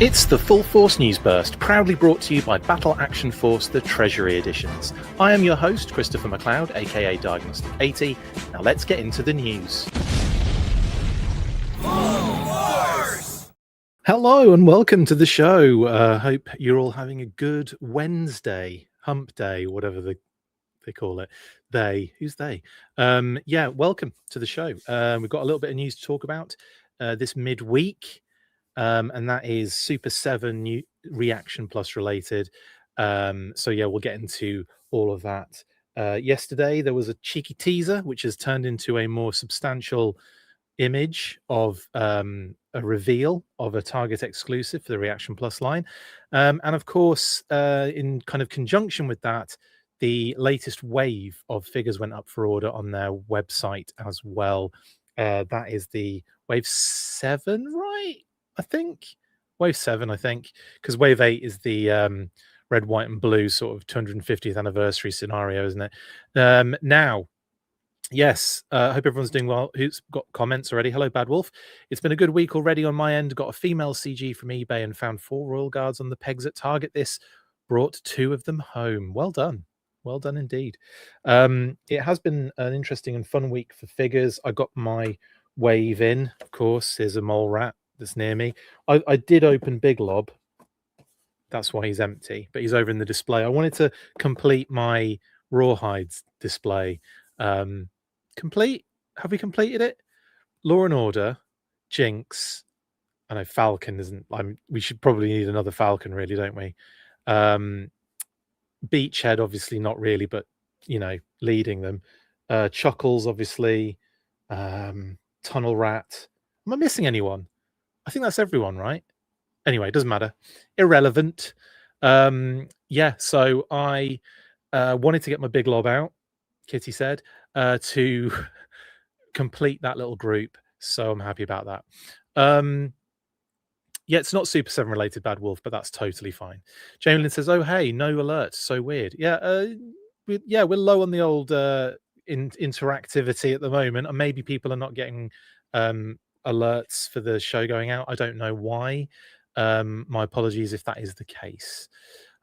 It's the Full Force News Burst, proudly brought to you by Battle Action Force, the Treasury Editions. I am your host, Christopher McLeod, aka Diagnostic 80. Now let's get into the news. Full Force! Hello and welcome to the show. Hope you're all having a good Wednesday, hump day, whatever they call it. Who's they? Yeah, welcome to the show. We've got a little bit of news to talk about this midweek. And that is SUPER7 new Reaction Plus related. So yeah, we'll get into all of that. Yesterday there was a cheeky teaser which has turned into a more substantial image of a reveal of a Target exclusive for the Reaction Plus line. And of course, in kind of conjunction with that, the latest wave of figures went up for order on their website as well. That is the Wave 7, right? I think Wave 7, I think, because Wave 8 is the red, white, and blue sort of 250th anniversary scenario, isn't it? Now, yes, I hope everyone's doing well. Who's got comments already? Hello, Bad Wolf. It's been a good week already on my end. Got a female CG from eBay and found 4 Royal Guards on the pegs at Target. This brought 2 of them home. Well done. Well done indeed. It has been an interesting and fun week for figures. I got my wave in, of course. Here's a mole rat that's near me. I did open Big Lob. That's why he's empty, but he's over in the display. I wanted to complete my Rawhides display. Complete? Have we completed it? Law and Order, Jinx. I know Falcon isn't. We should probably need another Falcon, really, don't we? Beachhead, obviously not really, but you know, leading them. Chuckles, obviously. Tunnel Rat. Am I missing anyone? I think that's everyone, right? Anyway, it doesn't matter. Irrelevant. Yeah, so I wanted to get my Big Lob out, Kitty said, to complete that little group. So I'm happy about that. Yeah, it's not SUPER7 related, Bad Wolf, but that's totally fine. Jamie says, "Oh hey, no alerts, so weird." Yeah, we're low on the old interactivity at the moment, and maybe people are not getting alerts for the show going out. I don't know why. My apologies if that is the case.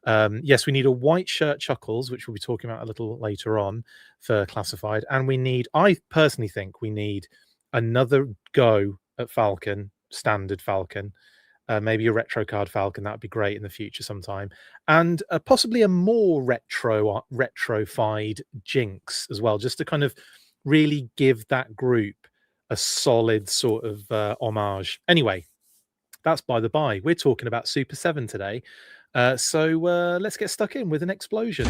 Yes, we need a white shirt Chuckles, which we'll be talking about a little later on for classified, and I personally think we need another go at Falcon, standard Falcon. Maybe a retro card Falcon, that would be great in the future sometime, and possibly a more retrofied Jinx as well, just to kind of really give that group a solid sort of homage. Anyway, that's by the by. We're talking about SUPER7 today, so let's get stuck in with an explosion.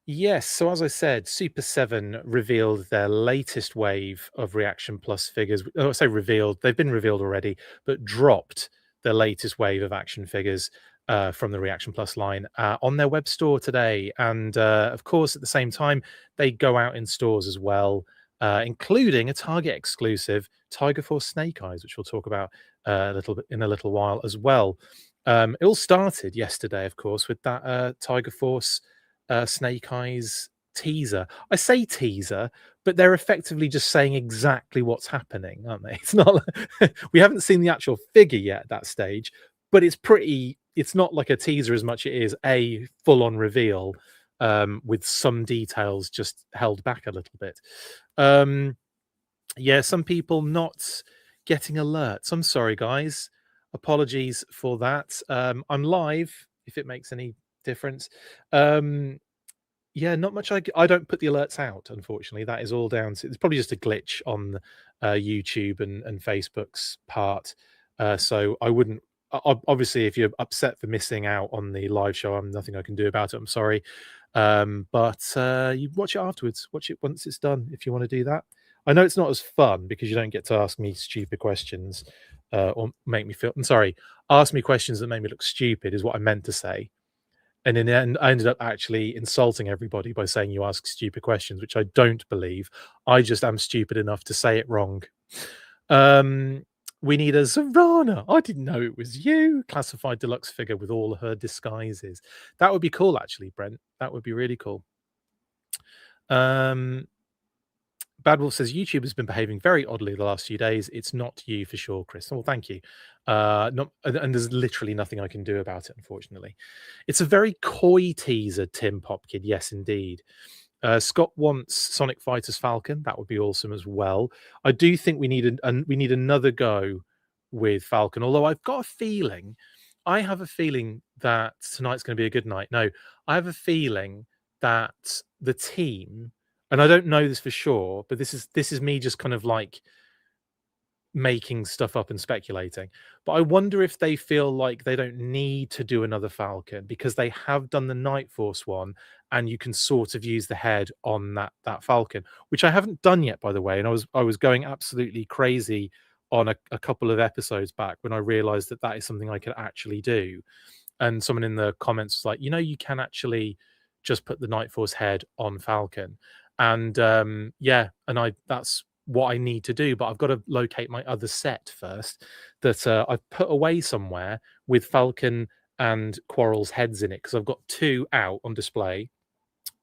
Yes, so as I said, SUPER7 revealed their latest wave of Reaction Plus figures. Oh, I say revealed, they've been revealed already, but dropped their latest wave of action figures from the Reaction Plus line on their web store today. And of course, at the same time, they go out in stores as well, including a Target exclusive Tiger Force Snake Eyes, which we'll talk about a little bit in a little while as well. It all started yesterday, of course, with that Tiger Force Snake Eyes teaser. I say teaser, but they're effectively just saying exactly what's happening, aren't they? It's not like, we haven't seen the actual figure yet at that stage, but it's not like a teaser as much as it is a full-on reveal with some details just held back a little bit. Yeah, some people not getting alerts. I'm sorry, guys. Apologies for that. I'm live, if it makes any difference. Yeah, not much. I don't put the alerts out, unfortunately. That is all down to, it's probably just a glitch on YouTube and Facebook's part. So I wouldn't, obviously, if you're upset for missing out on the live show, I'm nothing I can do about it. I'm sorry. But you watch it afterwards. Watch it once it's done if you want to do that. I know it's not as fun because you don't get to ask me stupid questions or make me feel, I'm sorry, ask me questions that make me look stupid is what I meant to say. And in the end, I ended up actually insulting everybody by saying you ask stupid questions, which I don't believe. I just am stupid enough to say it wrong. We need a Zorana. I didn't know it was you. Classified deluxe figure with all her disguises. That would be cool, actually, Brent. That would be really cool. Bad Wolf says YouTube has been behaving very oddly the last few days. It's not you for sure, Chris. Well, thank you. Not and there's literally nothing I can do about it, unfortunately. It's a very coy teaser, Tim Popkid. Yes, indeed. Scott wants Sonic Fighters Falcon. That would be awesome as well. I do think we need we need another go with Falcon. Although I've got a feeling, I have a feeling that tonight's going to be a good night. No, I have a feeling that the team, and I don't know this for sure, but this is me just kind of like making stuff up and speculating. But I wonder if they feel like they don't need to do another Falcon because they have done the Night Force one, and you can sort of use the head on that Falcon, which I haven't done yet, by the way. And I was going absolutely crazy on a couple of episodes back when I realized that that is something I could actually do. And someone in the comments was like, you can actually just put the Night Force head on Falcon. And yeah, and that's what I need to do, but I've got to locate my other set first that I've put away somewhere with Falcon and Quarrel's heads in it, because I've got two out on display.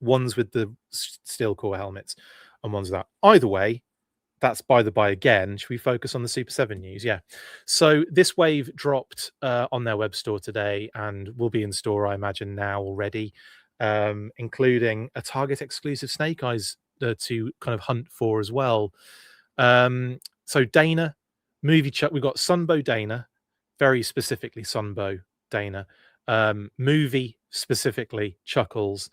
One's with the steel core helmets and one's that. Either way, that's by the by again. Should we focus on the Super7 news? Yeah. So this wave dropped on their web store today and will be in store, I imagine, now already, including a Target exclusive Snake Eyes to kind of hunt for as well. So Dana, movie Chuck, we've got Sunbow Dana, very specifically Sunbow Dana, movie specifically Chuckles,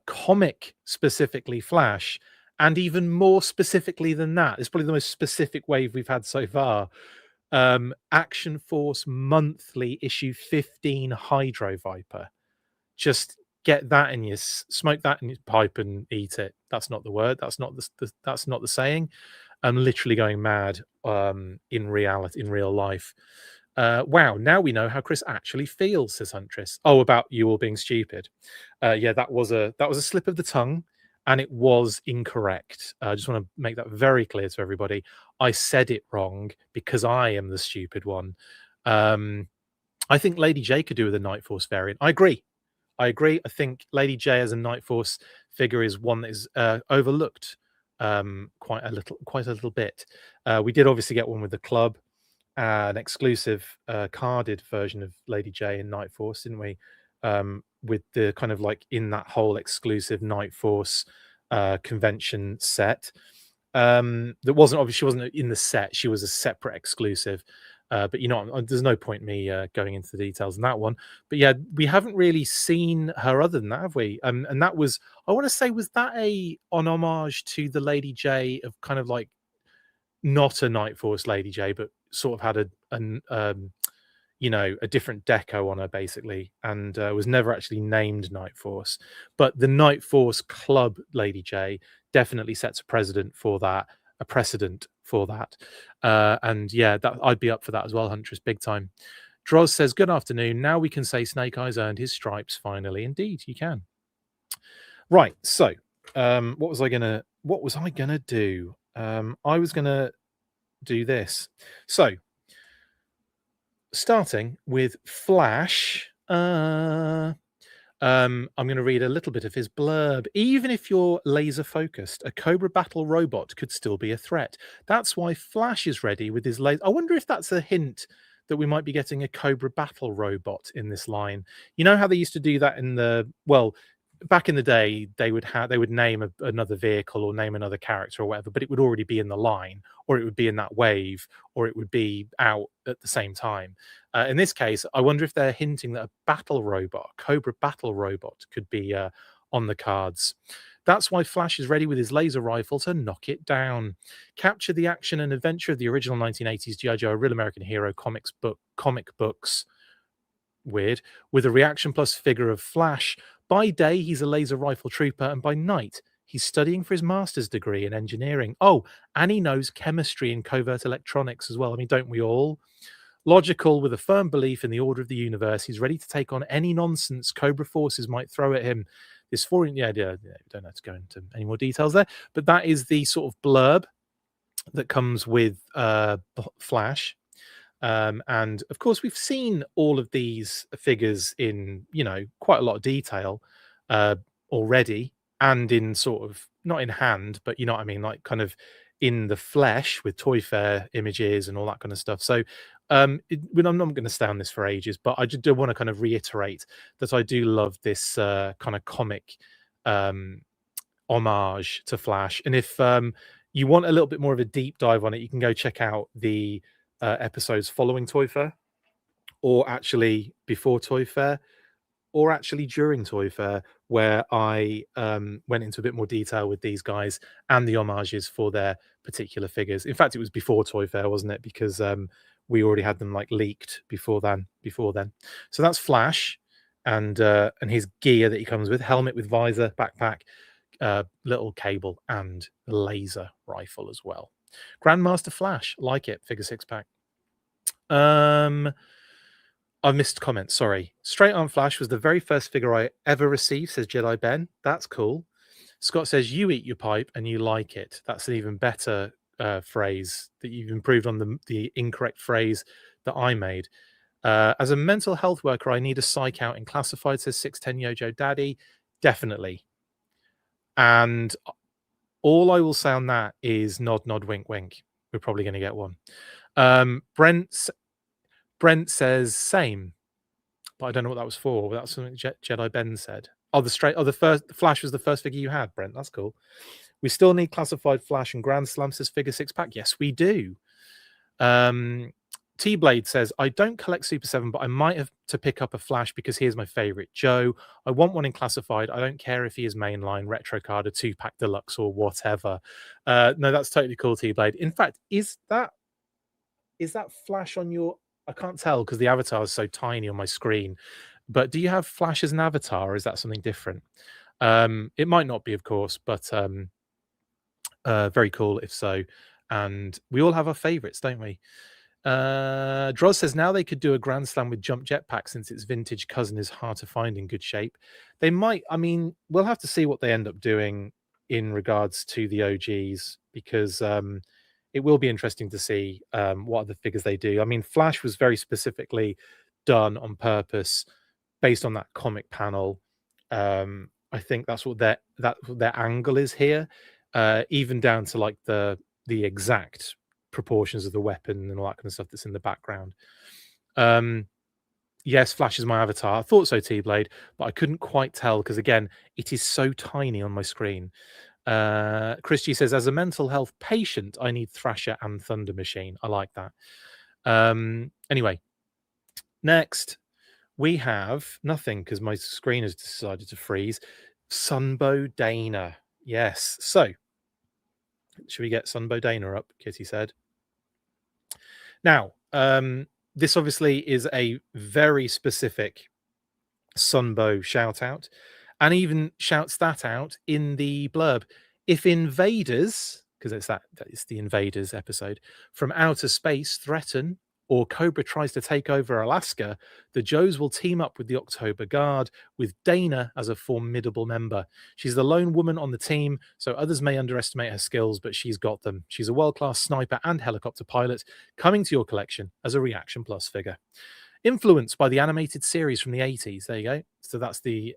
comic specifically Flash, and even more specifically than that, it's probably the most specific wave we've had so far. Action Force monthly issue 15 Hydro Viper. Just get that in your smoke that in your pipe and eat it. That's not the word. That's not that's not the saying. I'm literally going mad in reality, in real life. Wow, now we know how Chris actually feels, says Huntress. Oh, about you all being stupid. Yeah, that was a slip of the tongue, and it was incorrect. I just want to make that very clear to everybody. I said it wrong because I am the stupid one. I think Lady J could do with a Night Force variant. I agree. I think Lady J as a Night Force figure is one that is overlooked quite a little bit. We did obviously get one with the club, an exclusive carded version of Lady J in Night Force, didn't we? With the kind of like in that whole exclusive Night Force convention set. That wasn't obviously, she wasn't in the set, she was a separate exclusive. But there's no point me going into the details on that one. But yeah, we haven't really seen her other than that, have we? And that was, I want to say, was that on homage to the Lady J of kind of like not a Night Force Lady J, but sort of had a different deco on her basically, and was never actually named Night Force. But the Night Force Club Lady J definitely sets a precedent for that. And yeah, that I'd be up for that as well, Huntress, big time. Droz says, good afternoon. Now we can say Snake Eyes earned his stripes finally. Indeed, you can. Right, so what was I gonna do? I was gonna do this. So starting with Flash, I'm going to read a little bit of his blurb. Even if you're laser focused, a Cobra battle robot could still be a threat. That's why Flash is ready with his laser. I wonder if that's a hint that we might be getting a Cobra battle robot in this line. You know how they used to do that back in the day, they would name another vehicle or name another character or whatever, but it would already be in the line, or it would be in that wave, or it would be out at the same time. In this case, I wonder if they're hinting that a battle robot, Cobra battle robot, could be on the cards. That's why Flash is ready with his laser rifle to knock it down. Capture the action and adventure of the original 1980s G.I. Joe, a Real American Hero comic books. Weird. With a reaction plus figure of Flash. By day, he's a laser rifle trooper, and by night, he's studying for his master's degree in engineering. Oh, and he knows chemistry and covert electronics as well. I mean, don't we all? Logical, with a firm belief in the order of the universe, he's ready to take on any nonsense Cobra forces might throw at him. This foreign, we don't have to go into any more details there, but that is the sort of blurb that comes with Flash. And of course, we've seen all of these figures in, quite a lot of detail already, and in sort of not in hand, but you know what I mean, like kind of in the flesh with Toy Fair images and all that kind of stuff. So I'm not going to stay on this for ages, but I just do want to kind of reiterate that I do love this kind of comic um, homage to Flash. And if you want a little bit more of a deep dive on it, you can go check out the episodes following Toy Fair, or actually before Toy Fair, or actually during Toy Fair, where I went into a bit more detail with these guys and the homages for their particular figures. In fact, it was before Toy Fair, wasn't it? Because we already had them like leaked before then. So that's Flash and his gear that he comes with: helmet with visor, backpack, little cable, and laser rifle as well. Grandmaster Flash, like it, figure 6-pack. I missed comments, sorry. Straight Arm Flash was the very first figure I ever received, says Jedi Ben. That's cool. Scott says, you eat your pipe and you like it. That's an even better phrase, that you've improved on the incorrect phrase that I made. As a mental health worker, I need a psych out in classified, says 610 Yojo Daddy. Definitely. And all I will say on that is nod, nod, wink, wink. We're probably going to get one. Brent says same, but I don't know what that was for. That's something Jedi Ben said. The Flash was the first figure you had, Brent. That's cool. We still need classified Flash and Grand Slam, says figure 6-pack. Yes, we do. T-Blade says, I don't collect Super 7, but I might have to pick up a Flash because he is my favorite. Joe, I want one in classified. I don't care if he is mainline, retro card, a 2-pack deluxe or whatever. No, that's totally cool, T-Blade. In fact, is that Flash on your... I can't tell because the avatar is so tiny on my screen. But do you have Flash as an avatar, or is that something different? It might not be, of course, but very cool if so. And we all have our favorites, don't we? Droz says now they could do a Grand Slam with Jump Jetpack since its vintage cousin is hard to find in good shape. They might. I mean, we'll have to see what they end up doing in regards to the OGs, because it will be interesting to see what other figures they do. I mean, Flash was very specifically done on purpose based on that comic panel. I think that's what their angle is here, even down to like the exact proportions of the weapon and all that kind of stuff that's in the background. Yes, Flash is my avatar. I thought so, T-Blade, but I couldn't quite tell because, again, it is so tiny on my screen. Chris G says, as a mental health patient, I need Thrasher and Thunder Machine. I like that. Anyway, next we have nothing because my screen has decided to freeze. Sunbow Dana. Yes. So, should we get Sunbow Dana up? Kitty said. Now, this obviously is a very specific Sunbow shout out, and even shouts that out in the blurb. If invaders, because it's the invaders episode, from outer space threaten, or Cobra tries to take over Alaska, the Joes will team up with the October Guard, with Dana as a formidable member. She's the lone woman on the team, so others may underestimate her skills, but she's got them. She's a world-class sniper and helicopter pilot, coming to your collection as a Reaction Plus figure. Influenced by the animated series from the 80s. There you go. So that's the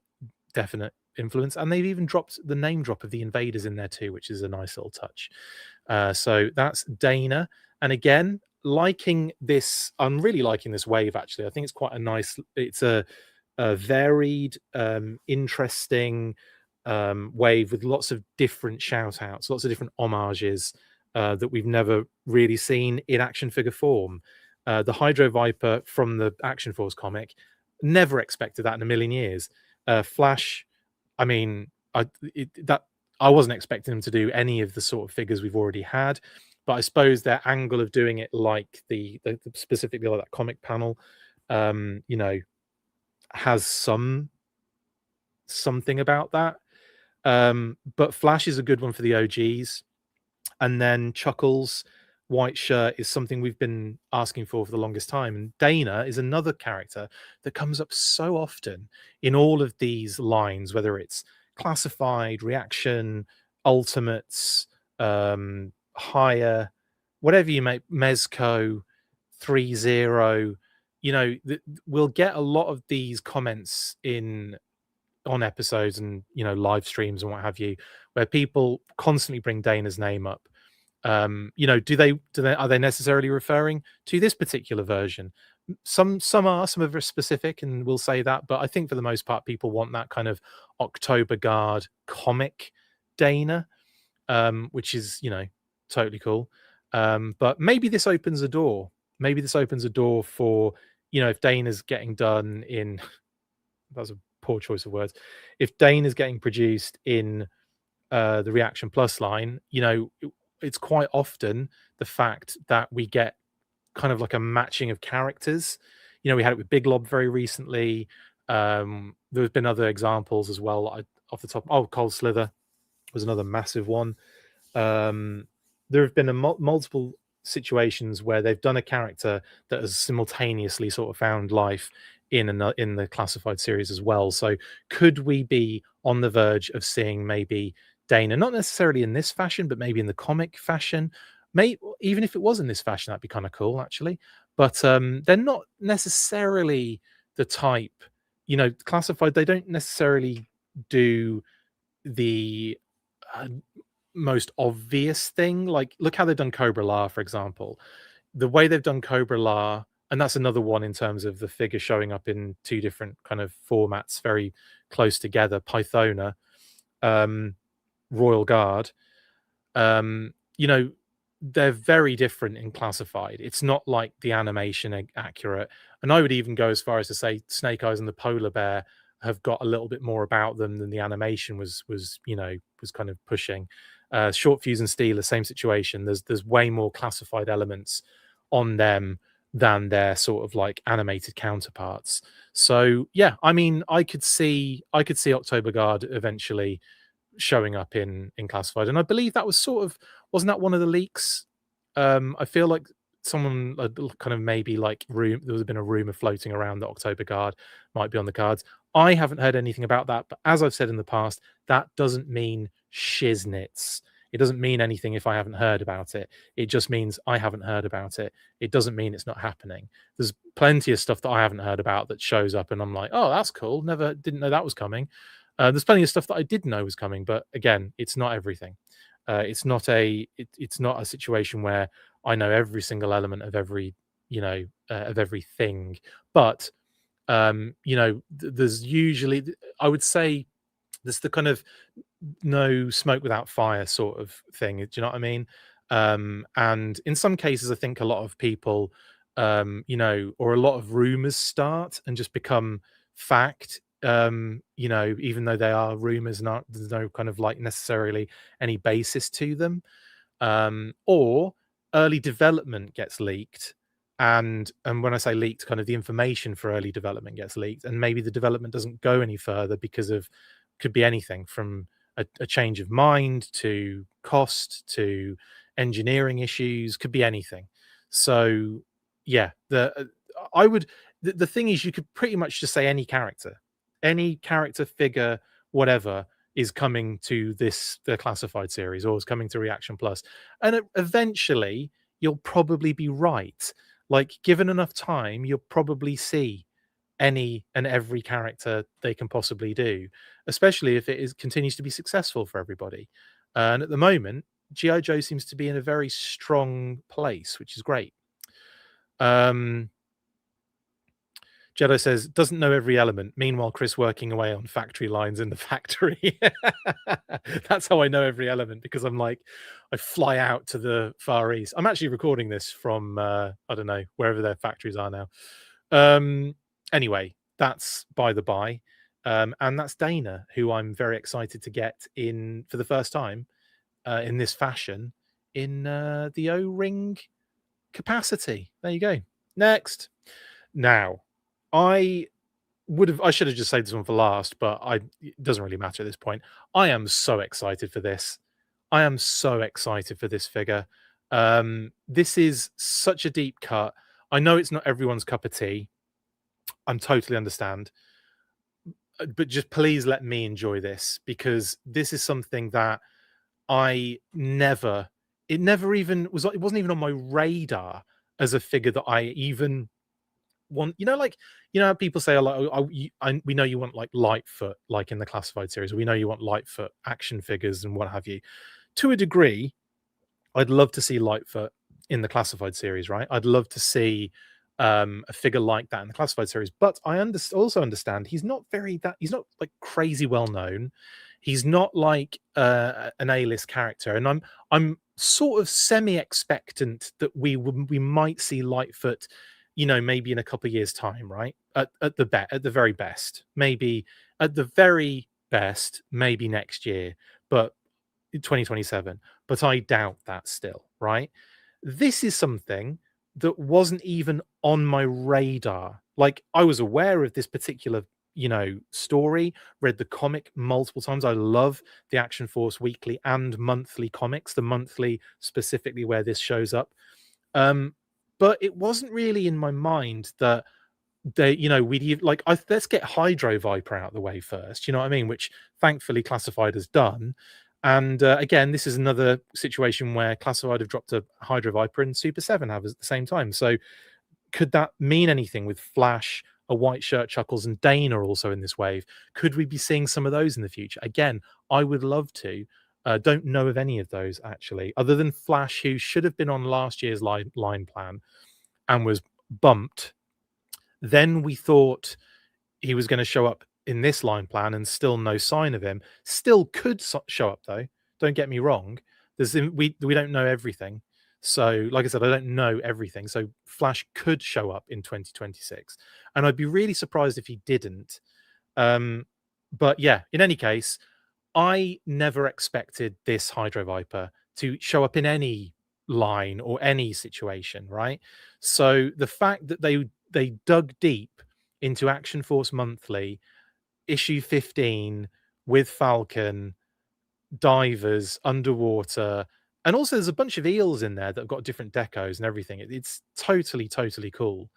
definite influence. And they've even dropped the name drop of the invaders in there too, which is a nice little touch. So that's Dana. And again, liking this. I'm really liking this wave, actually. I think it's quite a nice... It's a varied, interesting wave with lots of different shout-outs, lots of different homages that we've never really seen in action figure form. The Hydro Viper from the Action Force comic, never expected that in a million years. Flash, I mean, I wasn't expecting them to do any of the sort of figures we've already had, but I suppose their angle of doing it like the specifically like that comic panel, you know, has something about that. But Flash is a good one for the OGs, and then Chuckles white shirt is something we've been asking for the longest time. And Dana is another character that comes up so often in all of these lines, whether it's classified, reaction, ultimates, higher, whatever you make, Mezco, 3-0. You know, we'll get a lot of these comments in on episodes and live streams and what have you, where people constantly bring Dana's name up. Are they necessarily referring to this particular version? Some are, some are very specific, and we'll say that. But I think for the most part, people want that kind of October Guard comic Dana, which is totally cool. But maybe this opens a door. Maybe this opens a door for if Dana's getting done in that's a poor choice of words. If Dane is getting produced in the Reaction Plus line, it's quite often the fact that we get kind of like a matching of characters. We had it with Big Lob very recently. There's been other examples as well. Off the top, Cold Slither was another massive one. There have been multiple situations where they've done a character that has simultaneously sort of found life in the classified series as well. So could we be on the verge of seeing maybe Dana, not necessarily in this fashion, but maybe in the comic fashion? Even if it was in this fashion, that'd be kind of cool, actually. But they're not necessarily the type, classified. They don't necessarily do the most obvious thing. Like, look how they've done Cobra La, for example. The way they've done Cobra La, and that's another one in terms of the figure showing up in two different kind of formats, very close together. Pythona, Royal Guard. They're very different in classified. It's not like the animation accurate. And I would even go as far as to say Snake Eyes and the Polar Bear have got a little bit more about them than the animation was kind of pushing. Short Fuse and Steeler, same situation. There's way more classified elements on them than their sort of like animated counterparts. So yeah, I mean, I could see October Guard eventually showing up in classified, and I believe that was wasn't that one of the leaks? I feel like someone kind of maybe like there's been a rumor floating around that October Guard might be on the cards. I haven't heard anything about that, but as I've said in the past, that doesn't mean shiznits. It doesn't mean anything if I haven't heard about it. It just means I haven't heard about it. It doesn't mean it's not happening. There's plenty of stuff that I haven't heard about that shows up and I'm like, oh, that's cool. Didn't know that was coming. There's plenty of stuff that I did know was coming, but again, it's not everything. It's not a situation where I know every single element of of everything. But there's usually, I would say, there's the kind of no smoke without fire sort of thing. Do you know what I mean? And in some cases, I think a lot of people, or a lot of rumors start and just become fact. Even though they are rumors, there's no kind of like necessarily any basis to them. Or early development gets leaked, and when I say leaked, kind of the information for early development gets leaked, and maybe the development doesn't go any further because of, could be anything from a change of mind to cost to engineering issues, could be anything. So yeah, the thing is, you could pretty much just say any character, figure, whatever is coming to the classified series or is coming to Reaction Plus, and eventually you'll probably be right. Like, given enough time, you'll probably see any and every character they can possibly do, especially if it continues to be successful for everybody. And at the moment, G.I. Joe seems to be in a very strong place, which is great. Jedi says, doesn't know every element. Meanwhile, Chris working away on factory lines in the factory. That's how I know every element, because I'm like, I fly out to the Far East. I'm actually recording this from, I don't know, wherever their factories are now. Anyway, that's by the by. And that's Dana, who I'm very excited to get in for the first time in this fashion in the O-ring capacity. There you go. Next. Now, I should have just saved this one for last, but it doesn't really matter at this point. I am so excited for this. I am so excited for this figure. This is such a deep cut. I know it's not everyone's cup of tea. I'm totally understand. But just please let me enjoy this, because this is something that it wasn't even on my radar as a figure that I even want, like, how people say, like, we know you want like Lightfoot, like in the classified series. We know you want Lightfoot action figures and what have you. To a degree, I'd love to see Lightfoot in the classified series, right? I'd love to see a figure like that in the classified series, but I also understand he's not he's not like crazy well known. He's not like an A-list character, and I'm sort of semi expectant that we might see Lightfoot, maybe in a couple of years' time, right? At the very best, maybe at the very best, maybe next year, but 2027, but I doubt that still, right? This is something that wasn't even on my radar. Like, I was aware of this particular, story, read the comic multiple times. I love the Action Force weekly and monthly comics, the monthly specifically where this shows up. But it wasn't really in my mind that we'd like, let's get Hydro Viper out of the way first, you know what I mean? Which thankfully Classified has done. And again, this is another situation where Classified have dropped a Hydro Viper and Super7 have at the same time. So could that mean anything with Flash, a white shirt, Chuckles, and Dana also in this wave? Could we be seeing some of those in the future? Again, I would love to. Don't know of any of those actually, other than Flash, who should have been on last year's line plan and was bumped. Then we thought he was going to show up in this line plan, and still no sign of him. Still could show up though. Don't get me wrong. We don't know everything. So, like I said, I don't know everything. So Flash could show up in 2026, and I'd be really surprised if he didn't. But yeah, in any case, I never expected this Hydro Viper to show up in any line or any situation, right? So the fact that they dug deep into Action Force Monthly, issue 15, with Falcon, divers, underwater, and also there's a bunch of eels in there that have got different decos and everything. It's totally, totally cool.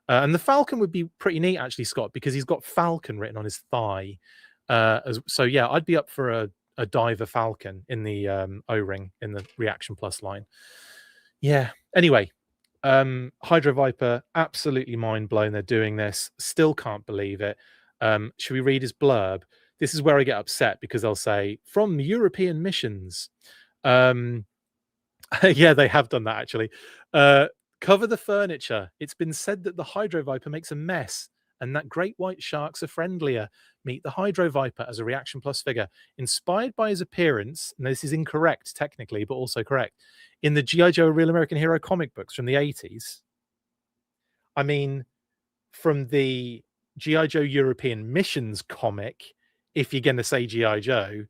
And the Falcon would be pretty neat, actually, Scott, because he's got Falcon written on his thigh. So yeah, I'd be up for a diver Falcon in the O-ring in the Reaction Plus line. Yeah. Anyway, Hydro Viper, absolutely mind blown they're doing this. Still can't believe it. Should we read his blurb? This is where I get upset because they'll say from European missions. Yeah, they have done that actually. Cover the furniture. It's been said that the Hydro Viper makes a mess and that great white sharks are friendlier. Meet the Hydro Viper as a Reaction Plus figure. Inspired by his appearance, and this is incorrect technically, but also correct, in the G.I. Joe Real American Hero comic books from the 80s. I mean, from the G.I. Joe European Missions comic, if you're going to say G.I. Joe,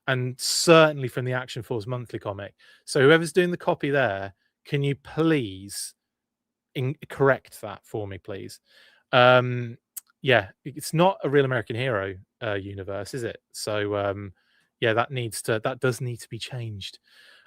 and certainly from the Action Force Monthly comic. So whoever's doing the copy there, can you please correct that for me, please? Yeah, it's not a Real American Hero universe, is it? So yeah, that does need to be changed.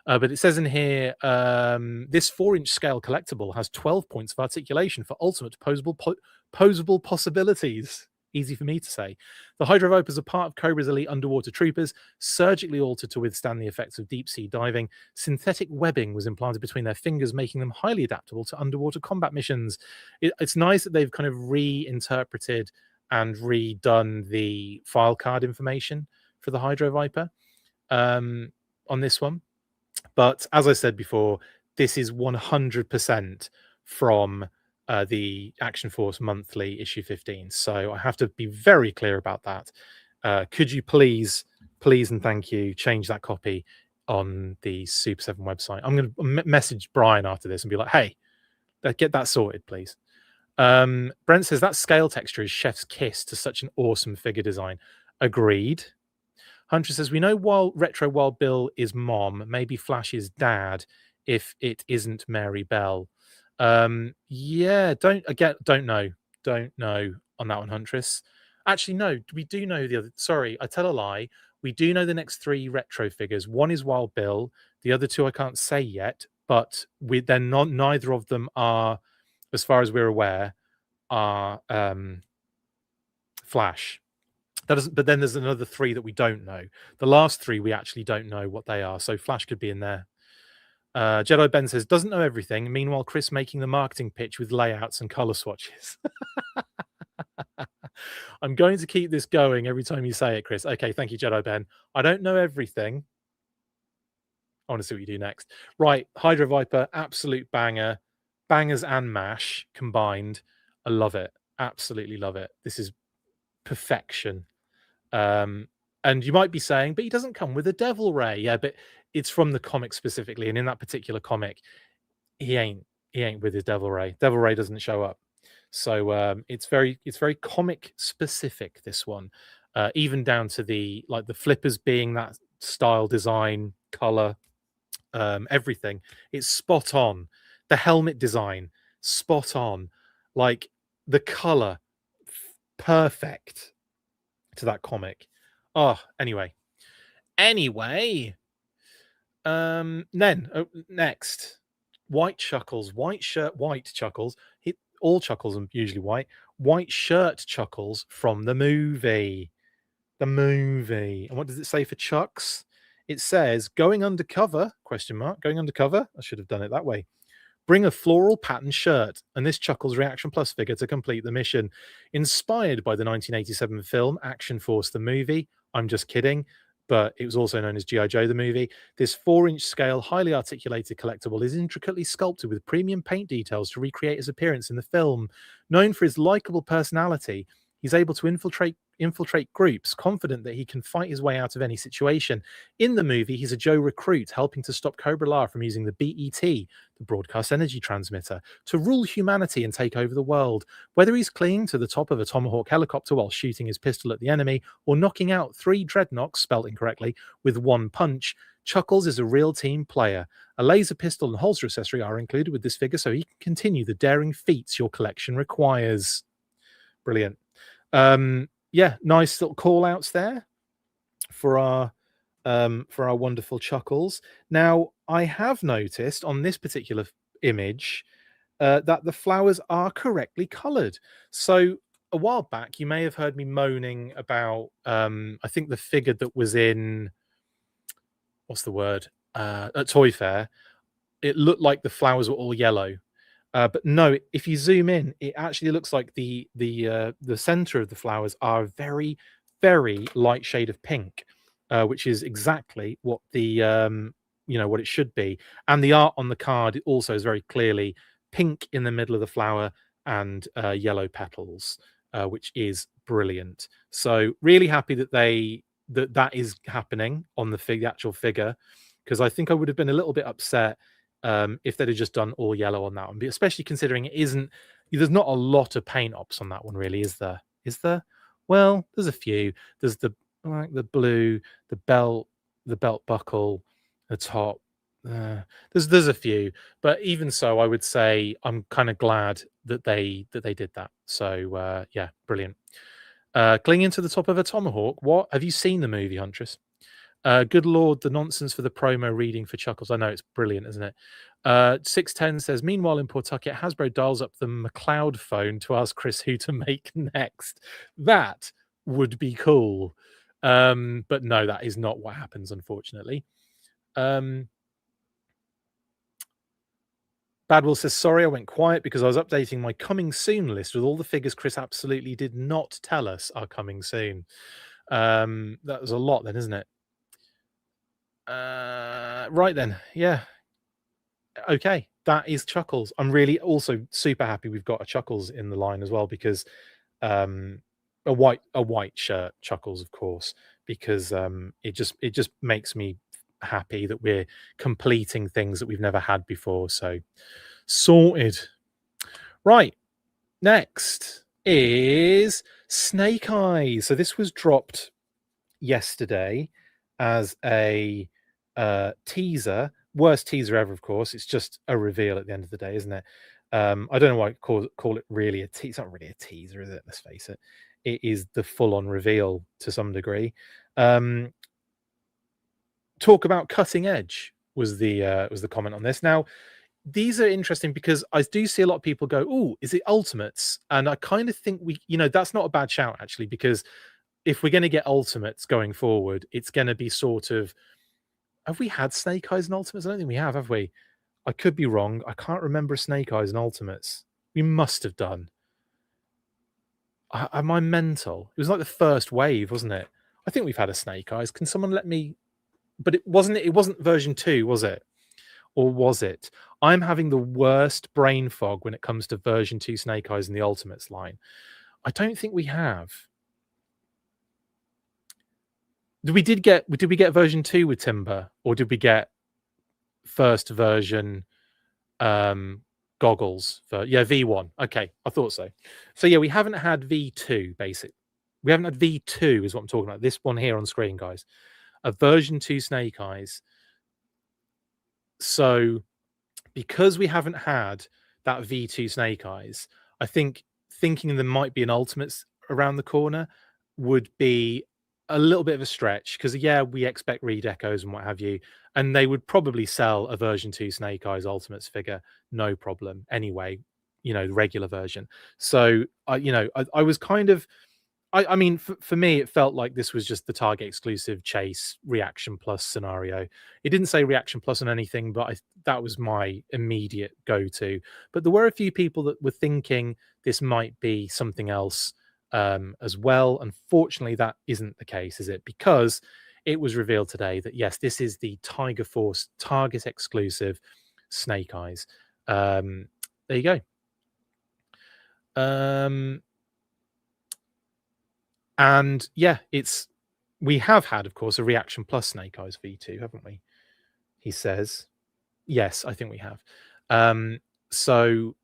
But it says in here, this 4-inch scale collectible has 12 points of articulation for ultimate posable possibilities. Easy for me to say. The Hydro Vipers are part of Cobra's elite underwater troopers, surgically altered to withstand the effects of deep sea diving. Synthetic webbing was implanted between their fingers, making them highly adaptable to underwater combat missions. It's nice that they've kind of reinterpreted and redone the file card information for the Hydro Viper on this one. But as I said before, this is 100% from the Action Force Monthly issue 15. So I have to be very clear about that. Could you please and thank you, change that copy on the Super7 website? I'm going to message Brian after this and be like, hey, get that sorted, please. Brent says that scale texture is chef's kiss to such an awesome figure design. Agreed. Hunter says, we know while Retro Wild Bill is mom, maybe Flash is dad if it isn't Mary Bell. Yeah, don't know on that one, Huntress. Actually, no, we do know the other. Sorry, I tell a lie. We do know the next 3 retro figures. One is Wild Bill. The other 2 I can't say yet, but they're not. Neither of them are, as far as we're aware, are Flash. That doesn't, but then there's another 3 that we don't know. The last 3 we actually don't know what they are. So Flash could be in there. Jedi Ben says, doesn't know everything. Meanwhile, Chris making the marketing pitch with layouts and color swatches. I'm going to keep this going every time you say it, Chris. Okay, thank you, Jedi Ben. I don't know everything. I want to see what you do next. Right, Hydro Viper, absolute banger. Bangers and mash combined. I love it. Absolutely love it. This is perfection. And you might be saying, but he doesn't come with a devil ray. Yeah, but it's from the comic specifically, and in that particular comic, he ain't with his devil ray. Devil ray doesn't show up. So it's very comic specific, this one. Even down to the flippers being that style, design, color, everything. It's spot on. The helmet design, spot on. Like the color, perfect to that comic. Oh, anyway. Next, white Chuckles, white shirt, white Chuckles. All Chuckles are usually white. White shirt Chuckles from the movie. The movie. And what does it say for Chucks? It says going undercover, question mark, going undercover. I should have done it that way. Bring a floral pattern shirt and this Chuckles Reaction Plus figure to complete the mission. Inspired by the 1987 film Action Force the movie. I'm just kidding, but it was also known as G.I. Joe the movie. This 4-inch scale, highly articulated collectible is intricately sculpted with premium paint details to recreate his appearance in the film. Known for his likable personality, he's able to infiltrate groups, confident that he can fight his way out of any situation. In the movie, he's a Joe recruit, helping to stop Cobra La from using the BET, the broadcast energy transmitter, to rule humanity and take over the world. Whether he's clinging to the top of a Tomahawk helicopter while shooting his pistol at the enemy, or knocking out 3 dreadnoughts, spelled incorrectly, with 1 punch, Chuckles is a real team player. A laser pistol and holster accessory are included with this figure so he can continue the daring feats your collection requires. Brilliant. Yeah, nice little call outs there for our wonderful Chuckles. Now, I have noticed on this particular image that the flowers are correctly colored. So a while back, you may have heard me moaning about I think the figure that was in what's the word at Toy Fair. It looked like the flowers were all yellow. But no, if you zoom in, it actually looks like the center of the flowers are very, very light shade of pink, which is exactly what the what it should be. And the art on the card also is very clearly pink in the middle of the flower and yellow petals, which is brilliant. So really happy that that is happening on the actual figure, because I think I would have been a little bit upset if they'd have just done all yellow on that one, especially considering there's not a lot of paint ops on that one, really, is there? Well, there's a few. There's the blue, the belt buckle, the top. There's a few, but even so, I would say I'm kind of glad that they did that. So yeah, brilliant. Clinging to the top of a tomahawk. What, have you seen the movie, Huntress? Good Lord, the nonsense for the promo reading for Chuckles. I know, it's brilliant, isn't it? 610 says, meanwhile in Pawtucket, Hasbro dials up the McLeod phone to ask Chris who to make next. That would be cool. But no, that is not what happens, unfortunately. Badwell says, sorry, I went quiet because I was updating my coming soon list with all the figures Chris absolutely did not tell us are coming soon. That was a lot then, isn't it? Right then, yeah. Okay, that is Chuckles. I'm really also super happy we've got a Chuckles in the line as well, because a white shirt Chuckles, of course, because it just makes me happy that we're completing things that we've never had before. So sorted. Right, next is Snake Eyes. So this was dropped yesterday as a teaser. Worst teaser ever, of course. It's just a reveal at the end of the day, isn't it? I don't know why I call it really a teaser. It's not really a teaser, is it? Let's face it. It is the full-on reveal to some degree. Talk about cutting edge was the comment on this. Now, these are interesting because I do see a lot of people go, "Oh, is it Ultimates?" And I kind of think that's not a bad shout, actually, because if we're going to get Ultimates going forward, it's going to be sort of Have we had Snake Eyes and Ultimates? I don't think we have we? I could be wrong. I can't remember a Snake Eyes and Ultimates. We must have done. Am I mental? It was like the first wave, wasn't it? I think we've had a Snake Eyes. Can someone let me? But it wasn't version 2, was it? Or was it? I'm having the worst brain fog when it comes to version 2 Snake Eyes in the Ultimates line. I don't think we have. Did we get version 2 with Timber, or did we get first version goggles for V1? Okay, I thought so. So yeah, we haven't had V2 basic. We haven't had V2 is what I'm talking about. This one here on screen, guys. A version 2 Snake Eyes. So because we haven't had that V2 Snake Eyes, I think thinking there might be an Ultimates around the corner would be a little bit of a stretch, because yeah, we expect redecos and what have you, and they would probably sell a version 2 Snake Eyes Ultimates figure, no problem. Anyway, the regular version. So I was kind of, I mean, for me, it felt like this was just the Target exclusive Chase Reaction Plus scenario. It didn't say Reaction Plus on anything, but that was my immediate go-to. But there were a few people that were thinking this might be something else as well. Unfortunately, that isn't the case, is it? Because it was revealed today that, yes, this is the Tiger Force Target exclusive Snake Eyes. There you go. And yeah, we have had, of course, a Reaction Plus Snake Eyes V2, haven't we? He says. Yes, I think we have. So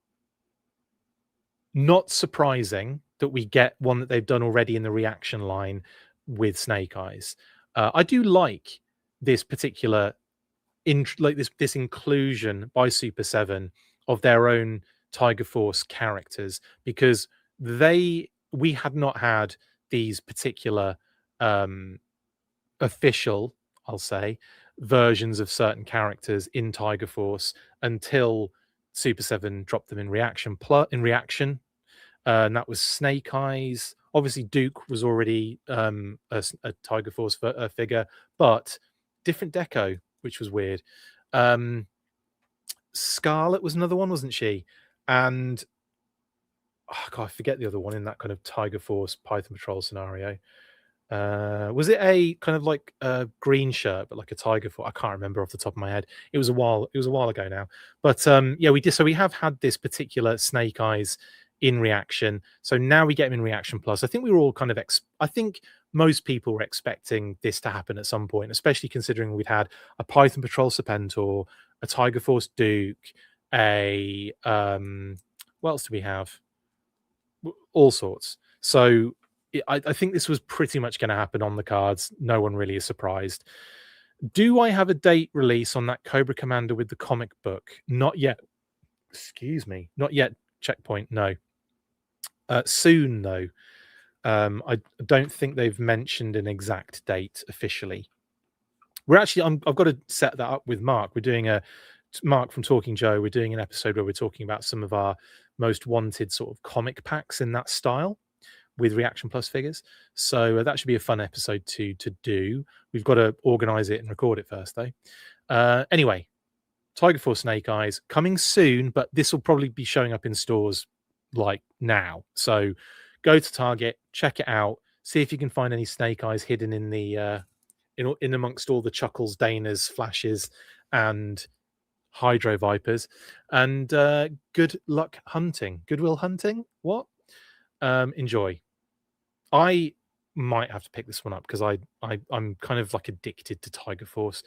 not surprising that we get one that they've done already in the Reaction line with Snake Eyes. I do like this particular this inclusion by Super7 of their own Tiger Force characters, because we had not had these particular official, I'll say, versions of certain characters in Tiger Force until Super7 dropped them in Reaction. And that was Snake Eyes. Obviously, Duke was already a Tiger Force figure, but different deco, which was weird. Scarlet was another one, wasn't she? And God, I forget the other one in that kind of Tiger Force Python Patrol scenario. Was it a kind of like a green shirt, but like a Tiger Force? I can't remember off the top of my head. It was a while ago now. But yeah, we did. So we have had this particular Snake Eyes in Reaction. So now we get him in Reaction Plus. I think we were all kind of I think most people were expecting this to happen at some point, especially considering we'd had a Python Patrol Serpentor, a Tiger Force Duke, a what else do we have? All sorts. So I think this was pretty much going to happen on the cards. No one really is surprised. Do I have a date release on that Cobra Commander with the comic book? Not yet. Excuse me. Not yet. Checkpoint. No. Soon though. I don't think they've mentioned an exact date officially. I've got to set that up with Mark. We're doing Mark from Talking Joe. We're doing an episode where we're talking about some of our most wanted sort of comic packs in that style with Reaction Plus figures. So that should be a fun episode to do. We've got to organize it and record it first though. Anyway, Tiger Force Snake Eyes coming soon, but this will probably be showing up in stores like now. So go to Target, check it out, see if you can find any Snake Eyes hidden in the in amongst all the Chuckles, Danas, Flashes, and Hydro Vipers. And good luck hunting. Goodwill hunting? What? Enjoy. I might have to pick this one up because I'm kind of like addicted to Tiger Force.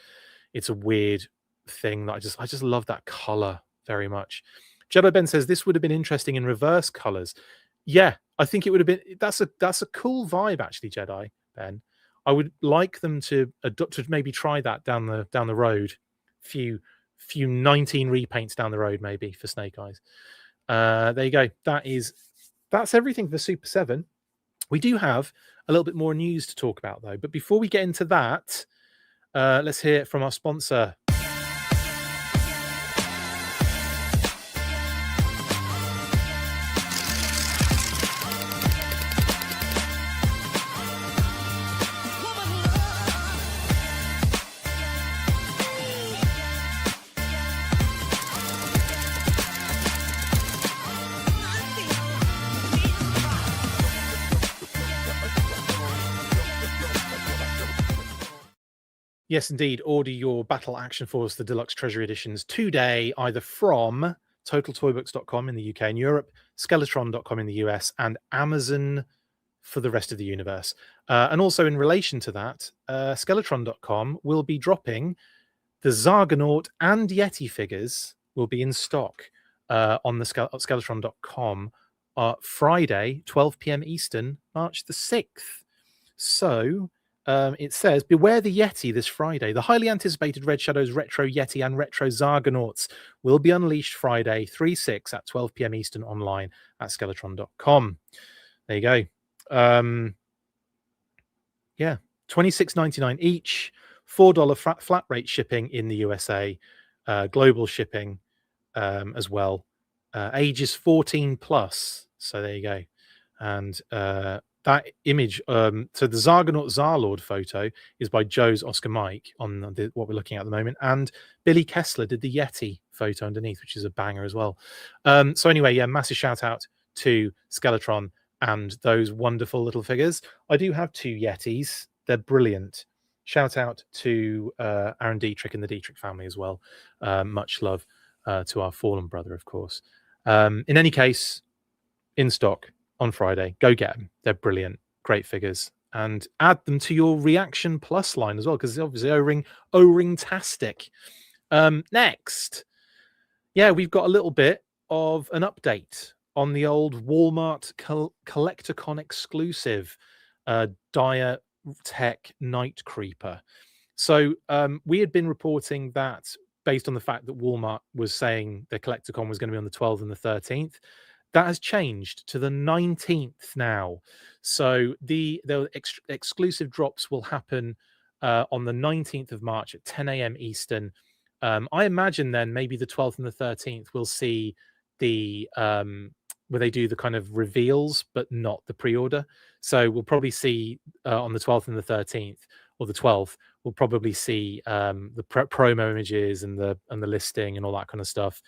It's a weird thing that I just love that color very much. Jedi Ben says this would have been interesting in reverse colors. Yeah, I think it would have been. That's a cool vibe actually, Jedi Ben. I would like them to maybe try that down the road. Few 19 repaints down the road maybe for Snake Eyes. There you go. That's everything for Super7. We do have a little bit more news to talk about though. But before we get into that, let's hear from our sponsor. Yes, indeed. Order your Battle Action Force, the Deluxe Treasury Editions today, either from TotalToyBooks.com in the UK and Europe, Skeletron.com in the US, and Amazon for the rest of the universe. And also in relation to that, Skeletron.com will be dropping the Zargonaut and Yeti figures will be in stock on the Skeletron.com Friday, 12 p.m. Eastern, March the 6th. So it says, beware the Yeti this Friday. The highly anticipated Red Shadows Retro Yeti and Retro Zargonauts will be unleashed Friday, 3/6 at 12 p.m. Eastern online at Skeletron.com. There you go. Yeah, $26.99 each, $4 flat rate shipping in the USA, global shipping as well. Ages 14 plus. So there you go. And that image, so the Zargonaut Zarlord photo is by Joe's Oscar Mike on what we're looking at the moment, and Billy Kessler did the Yeti photo underneath, which is a banger as well. So anyway, yeah, massive shout out to Skeletron and those wonderful little figures. I do have 2 Yetis. They're brilliant. Shout out to Aaron Dietrich and the Dietrich family as well. Much love to our fallen brother, of course. In any case, in stock on Friday. Go get them. They're brilliant. Great figures. And add them to your Reaction Plus line as well, because it's obviously O-ring-tastic. Next, yeah, we've got a little bit of an update on the old Walmart Collecticon exclusive Dire Tech Night Creeper. So we had been reporting that based on the fact that Walmart was saying the Collecticon was going to be on the 12th and the 13th. That has changed to the 19th now. So the exclusive drops will happen on the 19th of March at 10 a.m. Eastern. I imagine then maybe the 12th and the 13th we'll see the where they do the kind of reveals, but not the pre-order. So we'll probably see on the 12th and the 13th, or the 12th, we'll probably see the promo images and the listing and all that kind of stuff,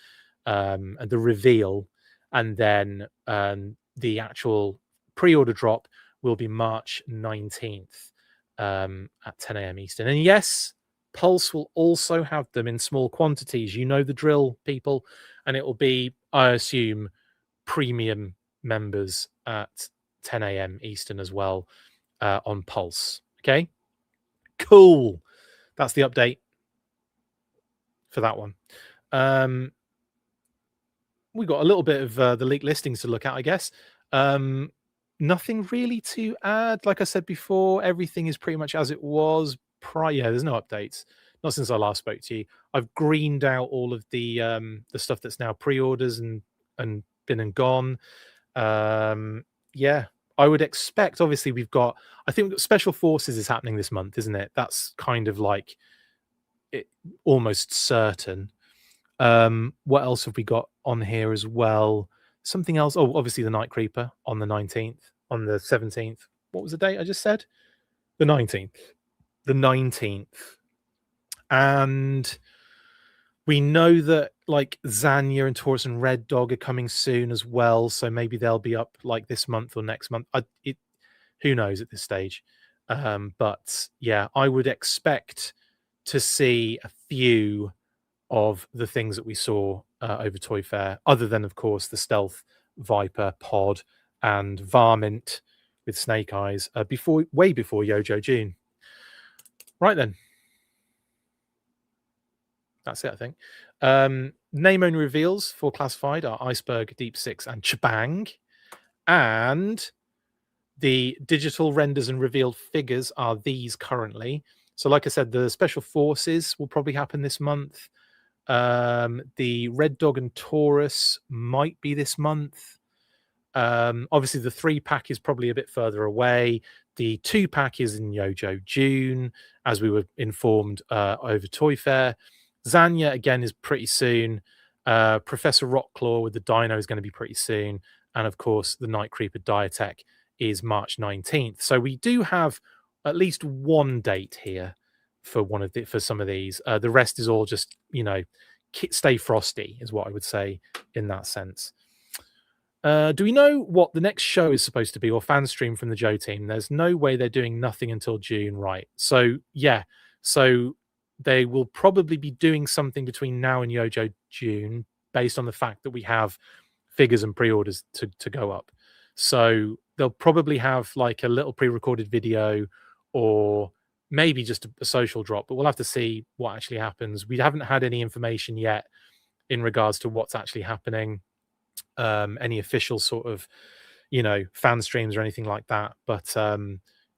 and the reveal. And then the actual pre-order drop will be March 19th at 10 a.m. Eastern. And yes, Pulse will also have them in small quantities. You know the drill, people. And it will be, I assume, premium members at 10 a.m. Eastern as well on Pulse. Okay, cool. That's the update for that one. We got a little bit of the leaked listings to look at, I guess. Nothing really to add. Like I said before, everything is pretty much as it was prior. Yeah, there's no updates. Not since I last spoke to you. I've greened out all of the stuff that's now pre-orders and been and gone. Yeah, I would expect. Obviously, we've got. I think Special Forces is happening this month, isn't it? That's kind of like it, almost certain. What else have we got on here as well? Something else. Oh, obviously the Night Creeper on the 19th, on the 17th. What was the date I just said? The 19th. The 19th. And we know that like Zanya and Taurus and Red Dog are coming soon as well. So maybe they'll be up like this month or next month. Who knows at this stage? But yeah, I would expect to see a few of the things that we saw over Toy Fair, other than, of course, the Stealth Viper Pod and Varmint with Snake Eyes, way before Yojo June. Right then. That's it, I think. Name only reveals for classified are Iceberg, Deep Six, and Chabang. And the digital renders and revealed figures are these currently. So, like I said, the Special Forces will probably happen this month. The Red Dog and Taurus might be this month. Obviously, the 3-pack is probably a bit further away. The 2-pack is in Yojo June, as we were informed over Toy Fair. Zanya, again, is pretty soon. Professor Rockclaw with the Dino is going to be pretty soon. And, of course, the Night Creeper Diatech is March 19th. So we do have at least one date here for some of these. The rest is all just, stay frosty is what I would say in that sense. Do we know what the next show is supposed to be, or fan stream from the Joe team? There's no way they're doing nothing until June, right? So yeah, So they will probably be doing something between now and Yojo June, based on the fact that we have figures and pre-orders to go up. So they'll probably have like a little pre-recorded video, or maybe just a social drop, but we'll have to see what actually happens. We haven't had any information yet in regards to what's actually happening, any official sort of, fan streams or anything like that. But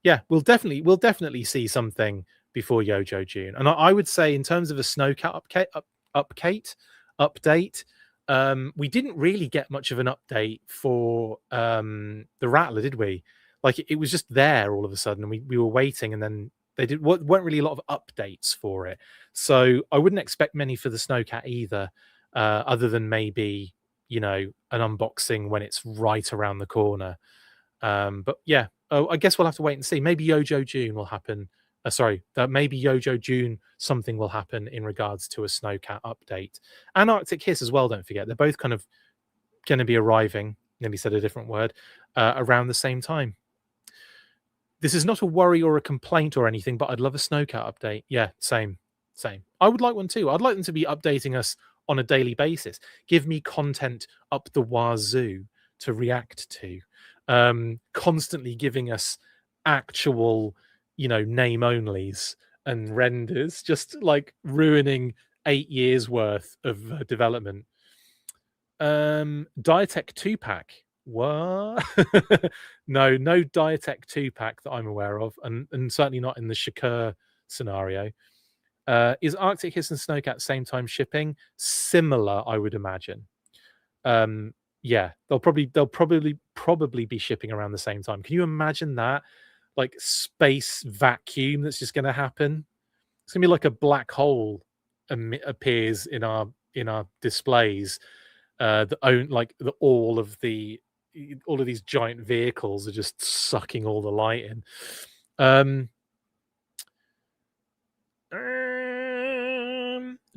yeah, we'll definitely see something before Yojo June. And I would say, in terms of a Snowcat update, we didn't really get much of an update for the Rattler, did we? Like, it was just there all of a sudden, and we were waiting, and then weren't really a lot of updates for it. So I wouldn't expect many for the Snowcat either, other than maybe, an unboxing when it's right around the corner. But yeah, I guess we'll have to wait and see. Maybe Yojo June will happen. Maybe Yojo June something will happen in regards to a Snowcat update, and Arctic Hiss as well. Don't forget, they're both kind of going to be arriving. Maybe said a different word, around the same time. This is not a worry or a complaint or anything, but I'd love a Snowcat update. Yeah, same. I would like one too. I'd like them to be updating us on a daily basis. Give me content up the wazoo to react to. Constantly giving us actual, name onlys and renders, just like ruining 8 years worth of development. Diatech 2-pack. What? No Diatech 2-pack that I'm aware of, and certainly not in the Shakur scenario. Is Arctic Hiss and Snowcat same time shipping? Similar, I would imagine. Yeah, they'll probably be shipping around the same time. Can you imagine that? Like, space vacuum that's just going to happen. It's going to be like a black hole appears in our displays. All of these giant vehicles are just sucking all the light in.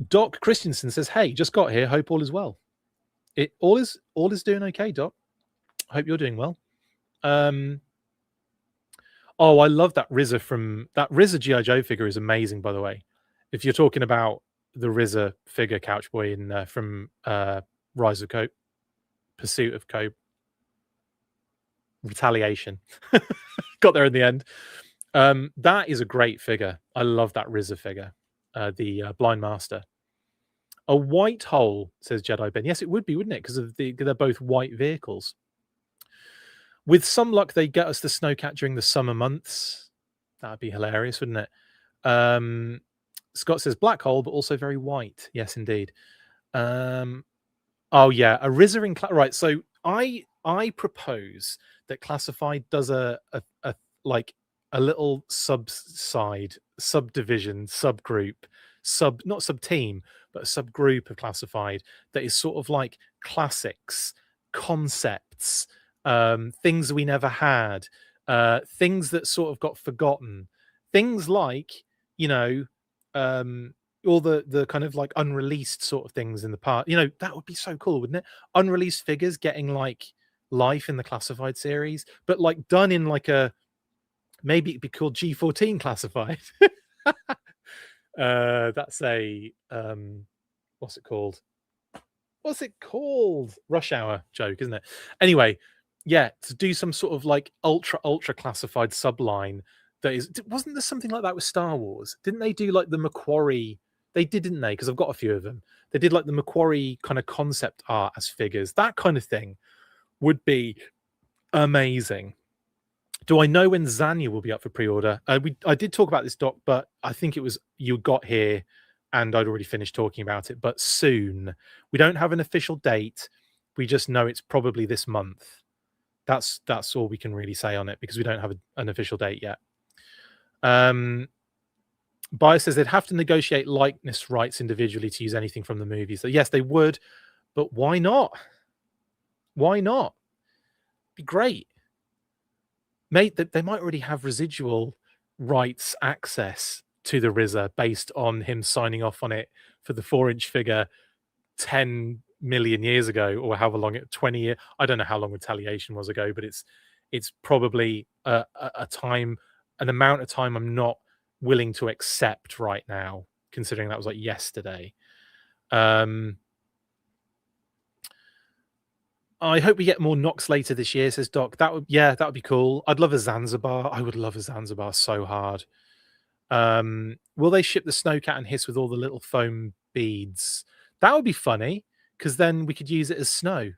Doc Christensen says, "Hey, just got here. Hope all is well." All is doing okay, Doc. Hope you're doing well. Oh, I love that RZA G.I. Joe figure is amazing, by the way. If you're talking about the RZA figure, Couch Boy, from Rise of Cope, Pursuit of Cope, Retaliation, got there in the end. That is a great figure. I love that RZA figure, the Blind Master. A white hole, says Jedi Ben. Yes, it would be, wouldn't it? Because they're both white vehicles. With some luck, they get us the Snowcat during the summer months. That'd be hilarious, wouldn't it? Scott says black hole, but also very white. Yes, indeed. Oh yeah, a RZA in right. So I propose that Classified does a little subdivision, subgroup, not sub team, but a subgroup of Classified that is sort of like classics, concepts, things we never had, things that sort of got forgotten, things like, all the kind of like unreleased sort of things in the past. That would be so cool, wouldn't it? Unreleased figures getting like life in the Classified series, but like done in like maybe it'd be called G14 Classified. That's a what's it called? Rush Hour joke, isn't it? Anyway, yeah, to do some sort of like ultra classified subline that is. Wasn't there something like that with Star Wars? Didn't they do like the Macquarie? They did, didn't they? Because I've got a few of them. They did like the Macquarie kind of concept art as figures. That kind of thing would be amazing. Do I know when Zanya will be up for pre-order? I did talk about this, Doc, but I think it was you got here and I'd already finished talking about it. But soon. We don't have an official date. We just know it's probably this month. That's all we can really say on it, because we don't have an official date yet. Bio says they'd have to negotiate likeness rights individually to use anything from the movies. So yes, they would, but why not? Why not? Be great. Mate, they might already have residual rights access to the RZA based on him signing off on it for the 4-inch figure 10 million years ago, or however long 20 years. I don't know how long Retaliation was ago, but it's probably an amount of time I'm not willing to accept right now, considering that was like yesterday. I hope we get more Nox later this year, says Doc. That would be cool. I'd love a Zanzibar. I would love a Zanzibar so hard. Will they ship the Snowcat and Hiss with all the little foam beads? That would be funny, because then we could use it as snow.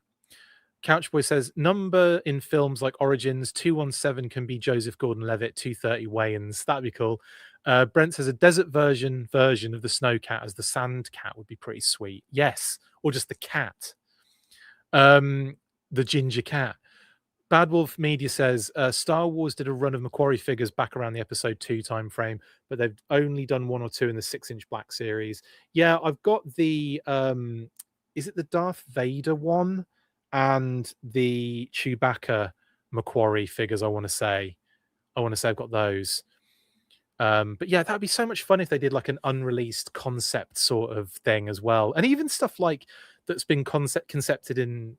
Couchboy says, number in films like Origins, 217 can be Joseph Gordon-Levitt, 230 Wayans. That'd be cool. Brent says a desert version of the Snowcat as the Sand Cat would be pretty sweet. Yes, or just the cat. The ginger cat. Bad Wolf Media says Star Wars did a run of Macquarie figures back around the episode 2 time frame, but they've only done 1 or 2 in the 6-inch black series. Yeah, I've got the is it the Darth Vader one and the Chewbacca Macquarie figures? I want to say I've got those. But yeah, that'd be so much fun if they did like an unreleased concept sort of thing as well, and even stuff like that's been concepted in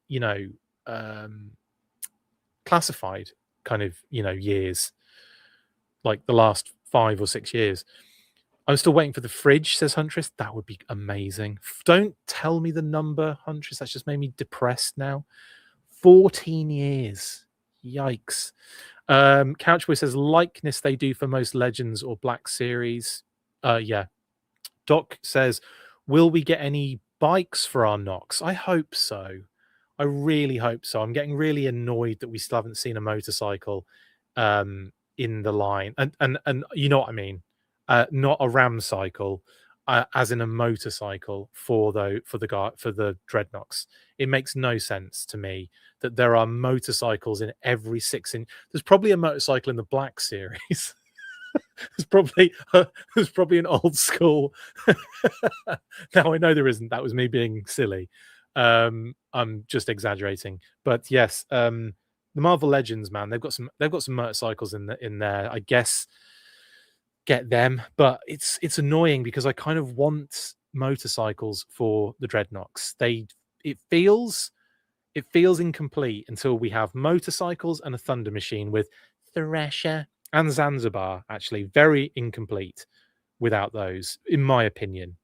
classified kind of years, like the last 5 or 6 years. I'm still waiting for the fridge, says Huntress. That would be amazing. Don't tell me the number, Huntress. That's just made me depressed now. 14 years. Yikes. Couchboy says likeness they do for most Legends or Black Series. Yeah. Doc says, will we get any bikes for our Nox? I hope so. I really hope so. I'm getting really annoyed that we still haven't seen a motorcycle in the line, and you know what I mean, not a ram cycle, as in a motorcycle for the Dreadnoks. It makes no sense to me that there are motorcycles in every 6-inch. There's probably a motorcycle in the Black Series. there's probably an old school. Now I know there isn't. That was me being silly. I'm just exaggerating, but yes, the Marvel Legends, man, they've got some motorcycles in there. I guess get them, but it's annoying because I kind of want motorcycles for the Dreadnoks. It feels incomplete until we have motorcycles and a Thunder Machine with Thresher and Zanzibar. Actually, very incomplete without those, in my opinion.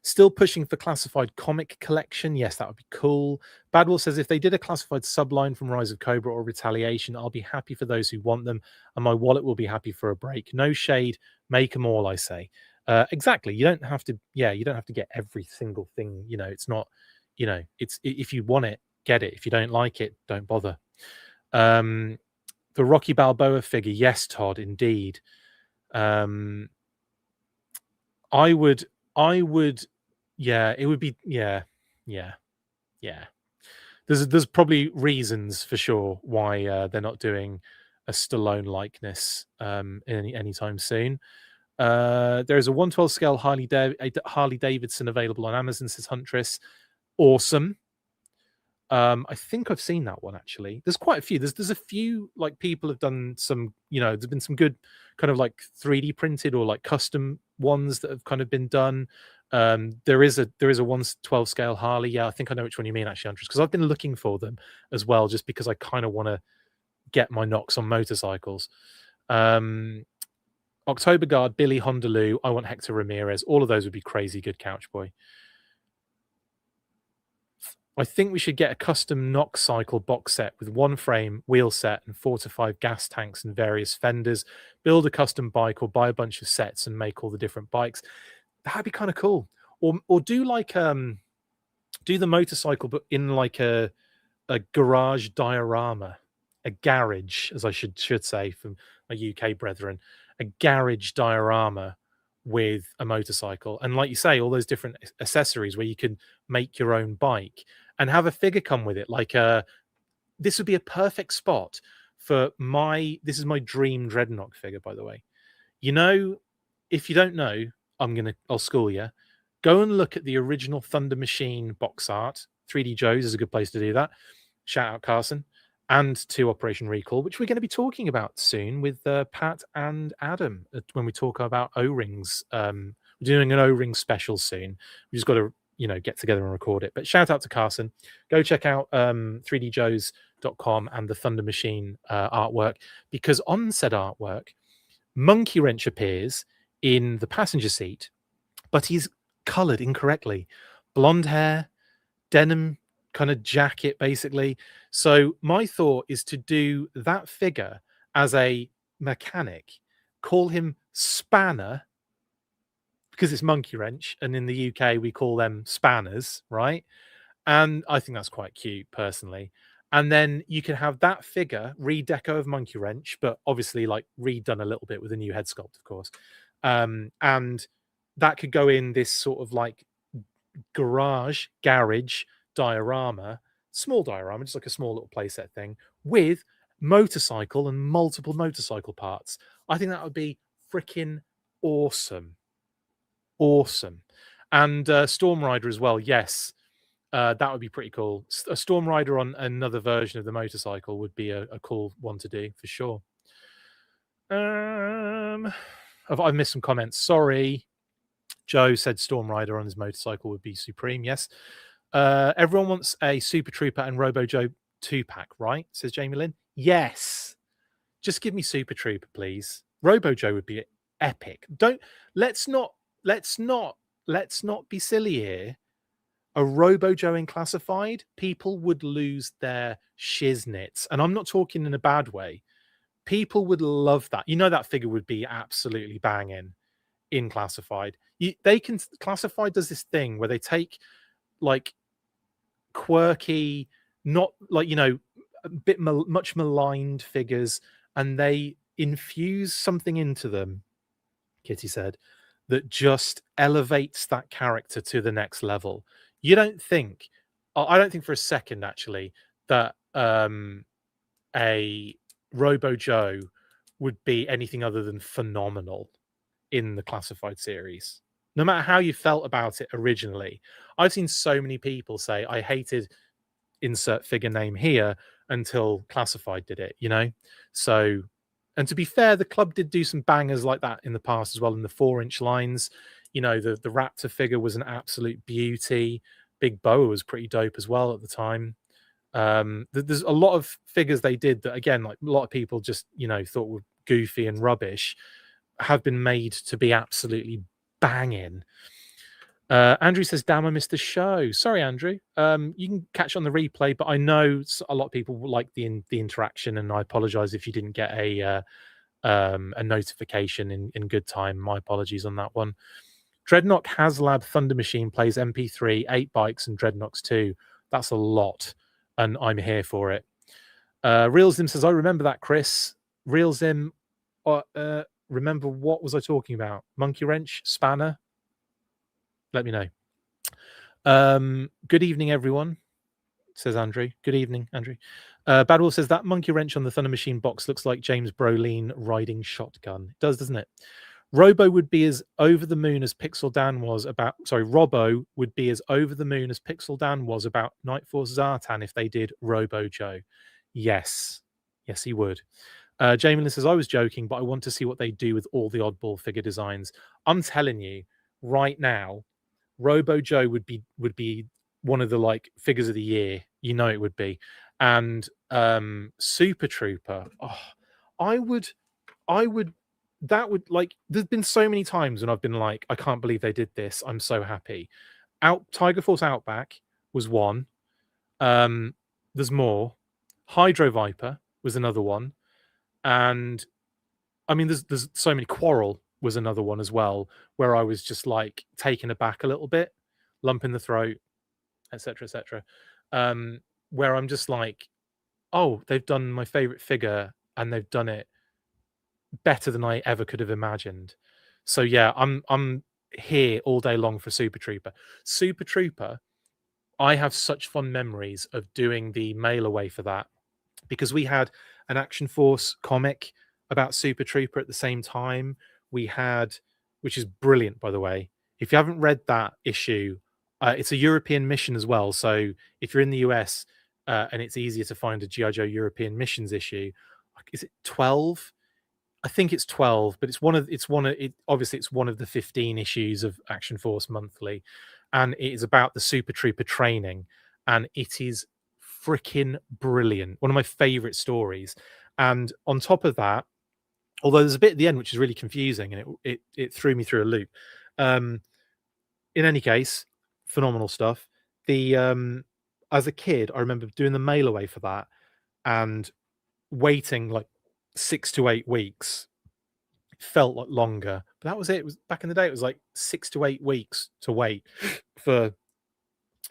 Still pushing for classified comic collection. Yes, that would be cool. Badwell says, if they did a classified subline from Rise of Cobra or Retaliation, I'll be happy for those who want them, and my wallet will be happy for a break. No shade, make them all, I say. Exactly. You don't have to get every single thing. It's not, it's, if you want it, get it. If you don't like it, don't bother. The Rocky Balboa figure. Yes, Todd, indeed. I would, yeah, it would be, yeah. There's probably reasons for sure why they're not doing a Stallone likeness anytime soon. There is a 1/12 scale Harley Davidson available on Amazon, says Huntress. Awesome. I think I've seen that one actually. There's quite a few. There's a few, like, people have done some, there's been some good kind of like 3D printed or like custom ones that have kind of been done. There is a 1/12 scale Harley. Yeah, I think I know which one you mean actually, Andrews, because I've been looking for them as well, just because I kind of want to get my Nox on motorcycles. October Guard, Billy Hondaloo. I want Hector Ramirez. All of those would be crazy good, Couchboy. I think we should get a custom Nox cycle box set with 1 frame, wheel set, and 4 to 5 gas tanks and various fenders. Build a custom bike or buy a bunch of sets and make all the different bikes. That'd be kind of cool. Or do like do the motorcycle, but in like a garage diorama, a garage, as I should say from my UK brethren, a garage diorama with a motorcycle, and like you say, all those different accessories where you can make your own bike and have a figure come with it. Like this would be a perfect spot for this is my dream Dreadnought figure, by the way. If you don't know, I'll school you. Go and look at the original Thunder Machine box art. 3D Joe's is a good place to do that. Shout out Carson. And to Operation Recall, which we're going to be talking about soon with Pat and Adam when we talk about O-rings. We're doing an O-ring special soon. We just got to, get together and record it. But shout out to Carson. Go check out 3djoes.com and the Thunder Machine artwork, because on said artwork, Monkey Wrench appears in the passenger seat, but he's coloured incorrectly. Blonde hair, denim kind of jacket, basically. So my thought is to do that figure as a mechanic, call him Spanner, because it's Monkey Wrench, and in the UK we call them spanners, right? And I think that's quite cute, personally. And then you can have that figure redeco of Monkey Wrench, but obviously like redone a little bit with a new head sculpt, of course. And that could go in this sort of like garage diorama, small diorama, just like a small little playset thing with motorcycle and multiple motorcycle parts. I think that would be freaking awesome. Awesome. And Storm Rider as well. Yes, that would be pretty cool. A Storm Rider on another version of the motorcycle would be a cool one to do for sure. I've missed some comments. Sorry. Joe said Storm Rider on his motorcycle would be supreme. Yes. Everyone wants a Super Trooper and Robo Joe 2-pack, right? Says Jamie Lynn. Yes. Just give me Super Trooper, please. Robo Joe would be epic. Let's not be silly here. A Robo Joe in classified, people would lose their shiznits. And I'm not talking in a bad way. People would love that. You know, that figure would be absolutely banging in classified. Classified does this thing where they take like quirky, not like, you know, a bit much maligned figures, and they infuse something into them, Kitty said, that just elevates that character to the next level. I don't think for a second actually that a Robo Joe would be anything other than phenomenal in the classified series. No matter how you felt about it originally, I've seen so many people say I hated insert figure name here until classified did it, you know? So, and to be fair, the club did do some bangers like that in the past as well, in the 4-inch lines. You know, the Raptor figure was an absolute beauty. Big Boa was pretty dope as well at the time. There's a lot of figures they did that, again, like a lot of people just, you know, thought were goofy and rubbish, have been made to be absolutely banging. Andrew says, damn, I missed the show. Sorry, Andrew. You can catch on the replay, but I know a lot of people like the interaction, and I apologize if you didn't get a notification in good time. My apologies on that one. Dreadnought HasLab Thunder Machine plays MP3, 8 bikes, and Dreadnoughts 2. That's a lot, and I'm here for it. Realzim says, I remember that, Chris. Realzim, remember what was I talking about? Monkey Wrench? Spanner? Let me know. Good evening, everyone, says Andrew. Good evening, Andrew. Badwolf says that Monkey Wrench on the Thunder Machine box looks like James Brolin riding shotgun. It does, doesn't it? Robo would be as over the moon as Pixel Dan was about. Sorry, Robbo would be as over the moon as Pixel Dan was about Night Force Zartan if they did Robo Joe. Yes, yes, he would. Jamie says, I was joking, but I want to see what they do with all the oddball figure designs. I'm telling you, right now, Robo Joe would be one of the like figures of the year. You know it would be. And Super Trooper. Oh, I would that would like there's been so many times when I've been like, I can't believe they did this. I'm so happy. Tiger Force Outback was one. There's more. Hydro Viper was another one. And I mean, there's so many. Quarrel was another one as well, where I was just like taken aback a little bit, lump in the throat, etc., etc. Where I'm just like, oh, they've done my favorite figure, and they've done it better than I ever could have imagined. So yeah, I'm here all day long for Super Trooper. Super Trooper, I have such fond memories of doing the mail away for that, because we had an Action Force comic about Super Trooper at the same time. We had, which is brilliant, by the way. If you haven't read that issue, it's a European mission as well. So if you're in the US and it's easier to find a G.I. Joe European missions issue, is it 12? I think it's 12, but obviously it's one of the 15 issues of Action Force Monthly, and it is about the Super Trooper training, and it is freaking brilliant. One of my favorite stories. And on top of that, Although there's a bit at the end which is really confusing, and it threw me through a loop. In any case, phenomenal stuff. The As a kid, I remember doing the mail away for that and waiting like 6 to 8 weeks. It felt like longer, but that was it. It was back in the day. It was like 6 to 8 weeks to wait for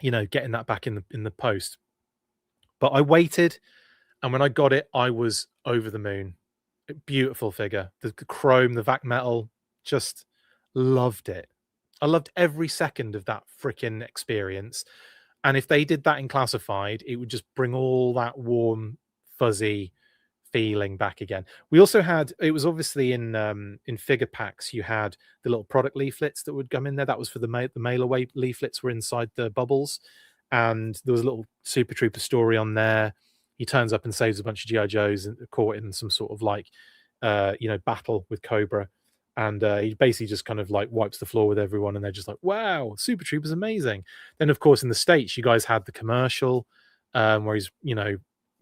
getting that back in the post. But I waited, and when I got it, I was over the moon. Beautiful figure. The chrome, the vac metal, just loved it. I loved every second of that freaking experience. And if they did that in classified, it would just bring all that warm, fuzzy feeling back again. We also had, it was obviously in figure packs, you had the little product leaflets that would come in there. That was for the mail away leaflets were inside the bubbles, and there was a little Super Trooper story on there. He turns up and saves a bunch of GI Joes and caught in some sort of like battle with Cobra, and he basically just kind of like wipes the floor with everyone, and they're just like, wow, Super Trooper's amazing. Then of course in the States you guys had the commercial where he's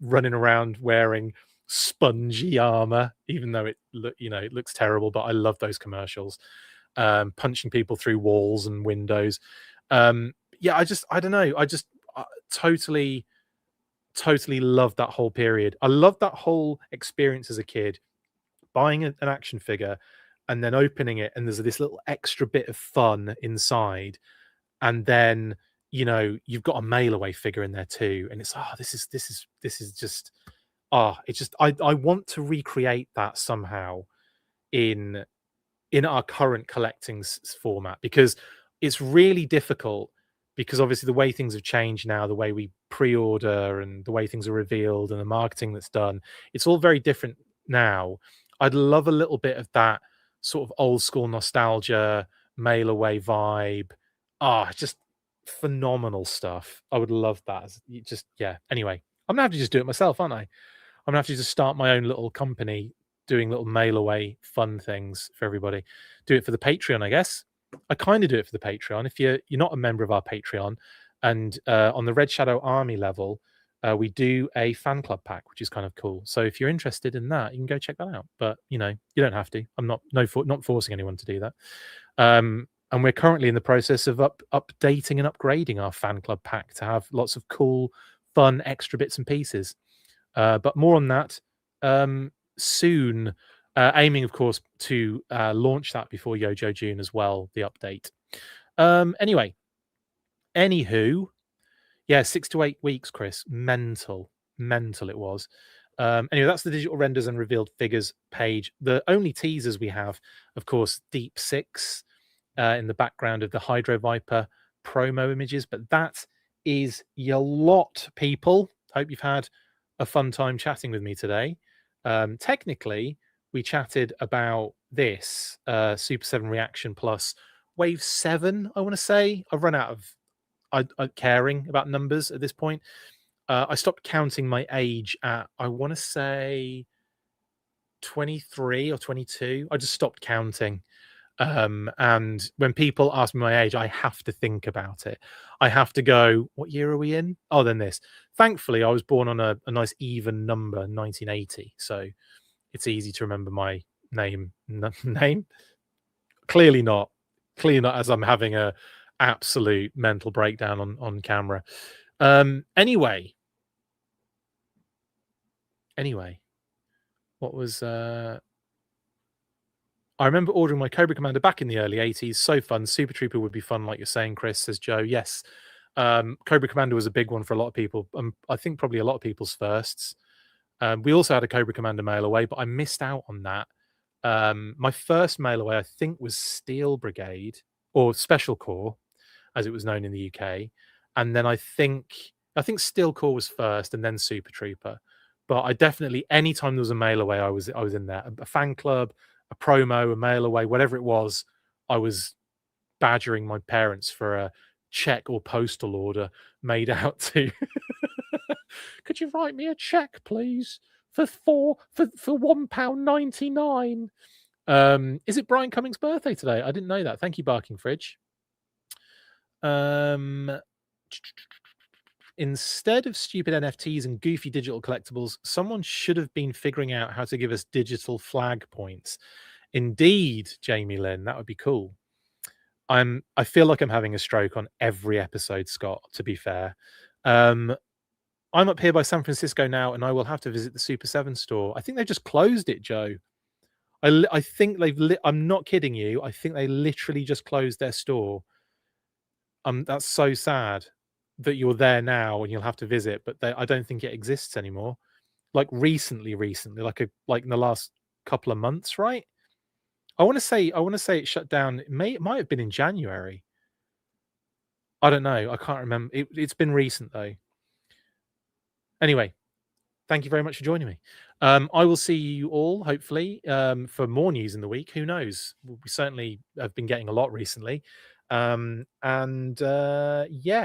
running around wearing spongy armor, even though it looks terrible, but I love those commercials. Punching people through walls and windows. Yeah, I don't know, I totally loved that whole period. I loved that whole experience as a kid, buying an action figure and then opening it, and there's this little extra bit of fun inside, and then you've got a mail away figure in there too, and it's this is just it's just I want to recreate that somehow in our current collecting format, because it's really difficult, because obviously the way things have changed now, the way we pre-order and the way things are revealed and the marketing that's done, it's all very different now. I'd love a little bit of that sort of old school nostalgia, mail away vibe. Just phenomenal stuff. I would love that. Yeah. Anyway, I'm gonna have to just do it myself, aren't I? I'm gonna have to just start my own little company doing little mail away fun things for everybody. Do it for the Patreon, I guess. I kind of do it for the Patreon. If you're not a member of our Patreon, and on the Red Shadow Army level, we do a fan club pack, which is kind of cool. So if you're interested in that, you can go check that out. But you don't have to. I'm not forcing anyone to do that. And we're currently in the process of updating and upgrading our fan club pack to have lots of cool, fun, extra bits and pieces. But more on that soon. Aiming, of course, to launch that before Yojo June as well, the update. Anywho, yeah, 6 to 8 weeks, Chris. Mental it was. Anyway, that's the digital renders and revealed figures page. The only teasers we have, of course, Deep Six in the background of the Hydro Viper promo images, but that is your lot, people. Hope you've had a fun time chatting with me today. Technically, we chatted about this Super7 Reaction Plus Wave 7, I want to say. I've run out of caring about numbers at this point. I stopped counting my age at, I want to say, 23 or 22. I just stopped counting. And when people ask me my age, I have to think about it. I have to go, what year are we in? Oh, then this. Thankfully, I was born on a nice even number, 1980. So it's easy to remember my name. Name? Clearly not. Clearly not, as I'm having a absolute mental breakdown on camera. Anyway, what was I remember ordering my Cobra Commander back in the early 80s. So fun. Super Trooper would be fun, like you're saying, Chris, says Joe. Yes. Cobra Commander was a big one for a lot of people. I think probably a lot of people's firsts. We also had a Cobra Commander mail away, but I missed out on that. My first mail away, I think, was Steel Brigade, or Special Corps, as it was known in the UK. And then I think Steel Corps was first, and then Super Trooper. But I definitely, anytime there was a mail away, I was in there. A fan club, a promo, a mail away, whatever it was, I was badgering my parents for a check or postal order made out to. Could you write me a check, please, for £1.99? Is it Brian Cummings' birthday today? I didn't know that. Thank you, Barking Fridge. instead of stupid NFTs and goofy digital collectibles, someone should have been figuring out how to give us digital flag points. Indeed, Jamie Lynn, that would be cool. I feel like I'm having a stroke on every episode, Scott, to be fair. I'm up here by San Francisco now, and I will have to visit the Super7 store. I think they've just closed it, Joe. I think I'm not kidding you. I think they literally just closed their store. That's so sad that you're there now and you'll have to visit, but I don't think it exists anymore. Like recently, like in the last couple of months, right? I want to say it shut down. It might have been in January. I don't know. I can't remember. It's been recent though. Anyway, thank you very much for joining me. I will see you all hopefully for more news in the week. Who knows? We certainly have been getting a lot recently. Yeah,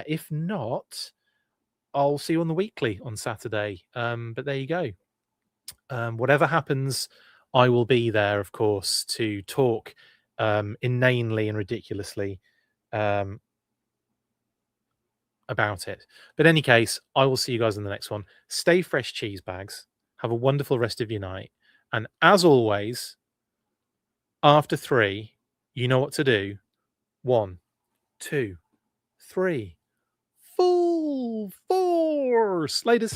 if not, I'll see you on the weekly on Saturday. But there you go. Whatever happens, I will be there, of course, to talk inanely and ridiculously about it. But in any case, I will see you guys in the next one. Stay fresh, cheese bags. Have a wonderful rest of your night. And as always, after 3, you know what to do. 1, 2, 3. Full force. Latest.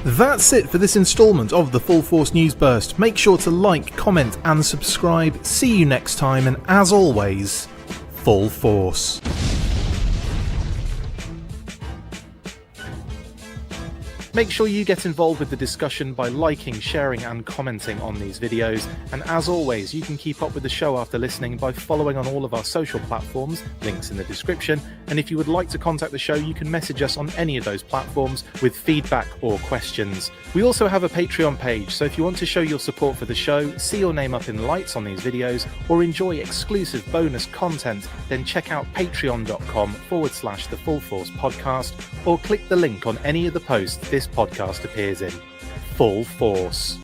That's it for this installment of the Full Force News Burst. Make sure to like, comment, and subscribe. See you next time, and as always, full force. Make sure you get involved with the discussion by liking, sharing, and commenting on these videos. And as always, you can keep up with the show after listening by following on all of our social platforms, links in the description. And if you would like to contact the show, you can message us on any of those platforms with feedback or questions. We also have a Patreon page, so if you want to show your support for the show, see your name up in lights on these videos, or enjoy exclusive bonus content, then check out patreon.com/The Full Force Podcast, or click the link on any of the posts this podcast appears in. Full force.